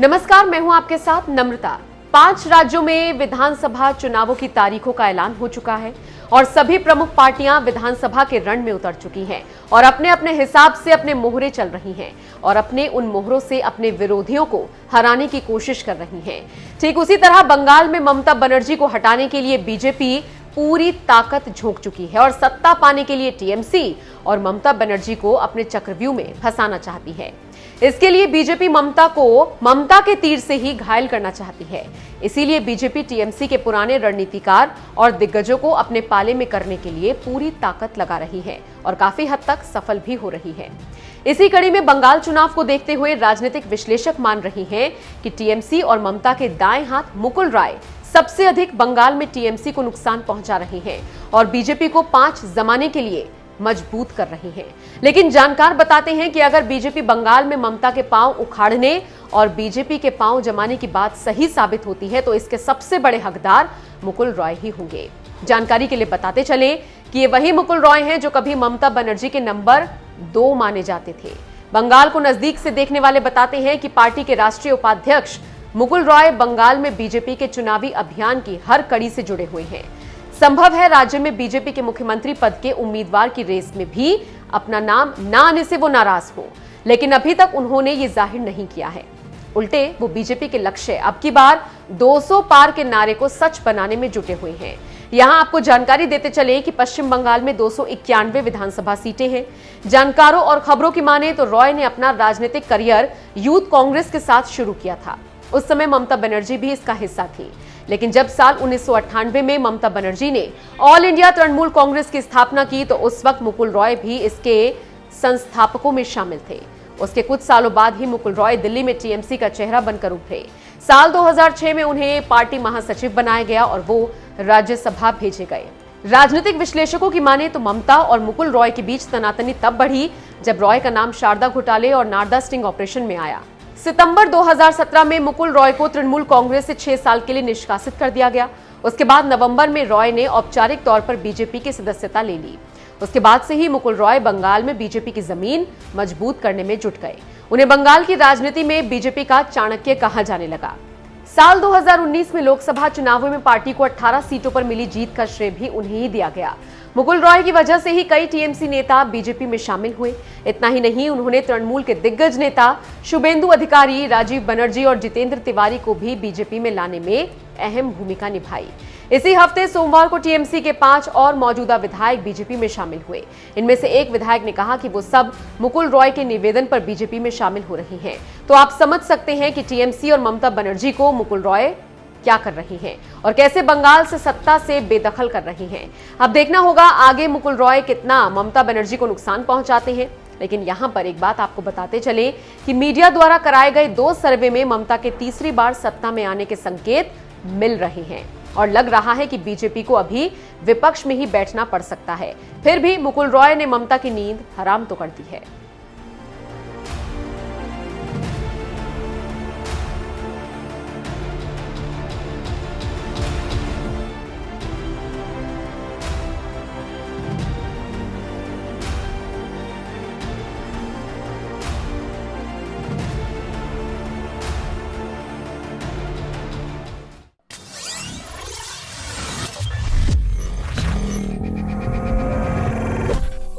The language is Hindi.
नमस्कार, मैं हूं आपके साथ नम्रता। 5 राज्यों में विधानसभा चुनावों की तारीखों का ऐलान हो चुका है और सभी प्रमुख पार्टियां विधानसभा के रण में उतर चुकी हैं और अपने अपने हिसाब से अपने मोहरे चल रही हैं और अपने उन मोहरों से अपने विरोधियों को हराने की कोशिश कर रही हैं। ठीक उसी तरह बंगाल में ममता बनर्जी को हटाने के लिए बीजेपी पूरी ताकत झोंक चुकी है और सत्ता पाने के लिए टीएमसी और ममता बनर्जी को अपने चक्रव्यूह में फंसाना चाहती है। इसके लिए बीजेपी ममता को ममता के तीर से ही घायल करना चाहती है। इसीलिए बीजेपी टीएमसी के पुराने रणनीतिकार और दिग्गजों को अपने पाले में करने के लिए पूरी ताकत लगा रही है और काफी हद तक सफल भी हो रही है। इसी कड़ी में बंगाल चुनाव को देखते हुए राजनीतिक विश्लेषक मान रहे हैं कि टीएमसी और ममता के दाएं हाथ मुकुल राय सबसे अधिक बंगाल में टीएमसी को नुकसान पहुंचा रहे हैं और बीजेपी को 5 जमाने के लिए मजबूत कर रही है। लेकिन जानकार बताते हैं कि अगर बीजेपी बंगाल में ममता के पांव उखाड़ने और बीजेपी के पांव जमाने की बात सही साबित होती है तो इसके सबसे बड़े हकदार मुकुल रॉय ही होंगे। जानकारी के लिए बताते चले कि ये वही मुकुल रॉय हैं जो कभी ममता बनर्जी के नंबर 2 माने जाते थे। बंगाल को नजदीक से देखने वाले बताते हैं कि पार्टी के राष्ट्रीय उपाध्यक्ष मुकुल रॉय बंगाल में बीजेपी के चुनावी अभियान की हर कड़ी से जुड़े हुए हैं। संभव है राज्य में बीजेपी के मुख्यमंत्री पद के उम्मीदवार की रेस में भी अपना नाम ना आने से वो नाराज हो, लेकिन अभी तक उन्होंने ये जाहिर नहीं किया है। उल्टे वो बीजेपी के लक्ष्य अब की बार 200 पार के नारे को सच बनाने में जुटे हुए हैं। यहां आपको जानकारी देते चले कि पश्चिम बंगाल में 291 विधानसभा सीटें हैं। जानकारों और खबरों की माने तो रॉय ने अपना राजनीतिक करियर यूथ कांग्रेस के साथ शुरू किया था। उस समय ममता बनर्जी भी इसका हिस्सा थी, लेकिन जब साल 1998 में ममता बनर्जी ने ऑल इंडिया तृणमूल कांग्रेस की स्थापना की तो उस वक्त मुकुल रॉय भी इसके संस्थापकों में शामिल थे। उसके कुछ सालों बाद ही मुकुल रॉय दिल्ली में टीएमसी का चेहरा बनकर उभरे। साल 2006 में उन्हें पार्टी महासचिव बनाया गया और वो राज्यसभा भेजे गए। राजनीतिक विश्लेषकों की माने तो ममता और मुकुल रॉय के बीच तनातनी तब बढ़ी जब रॉय का नाम शारदा घोटाले और नारदा स्टिंग ऑपरेशन में आया। सितंबर 2017 में मुकुल रॉय को तृणमूल कांग्रेस से 6 साल के लिए निष्कासित कर दिया गया। उसके बाद नवंबर में रॉय ने औपचारिक तौर पर बीजेपी की सदस्यता ले ली। उसके बाद से ही मुकुल रॉय बंगाल में बीजेपी की जमीन मजबूत करने में जुट गए। उन्हें बंगाल की राजनीति में बीजेपी का चाणक्य कहा जाने लगा। साल 2019 में लोकसभा चुनावों में पार्टी को 18 सीटों पर मिली जीत का श्रेय भी उन्हें ही दिया गया। मुकुल रॉय की वजह से ही कई टीएमसी नेता बीजेपी में शामिल हुए। इतना ही नहीं, उन्होंने तृणमूल के दिग्गज नेता शुभेंदु अधिकारी, राजीव बनर्जी और जितेंद्र तिवारी को भी बीजेपी में लाने में अहम भूमिका निभाई। इसी हफ्ते सोमवार को टीएमसी के 5 और मौजूदा विधायक बीजेपी में शामिल हुए। इनमें से एक विधायक ने कहा कि वो सब मुकुल रॉय के निवेदन पर बीजेपी में शामिल हो रही हैं। तो आप समझ सकते हैं कि टीएमसी और ममता बनर्जी को मुकुल रॉय क्या कर रही हैं और कैसे बंगाल से सत्ता से बेदखल कर रही हैं। अब देखना होगा आगे मुकुल रॉय कितना ममता बनर्जी को नुकसान पहुंचाते हैं। लेकिन यहां पर एक बात आपको बताते चले कि मीडिया द्वारा कराए गए 2 सर्वे में ममता के तीसरी बार सत्ता में आने के संकेत मिल रहे हैं और लग रहा है कि बीजेपी को अभी विपक्ष में ही बैठना पड़ सकता है। फिर भी मुकुल रॉय ने ममता की नींद हराम तो कर दी है।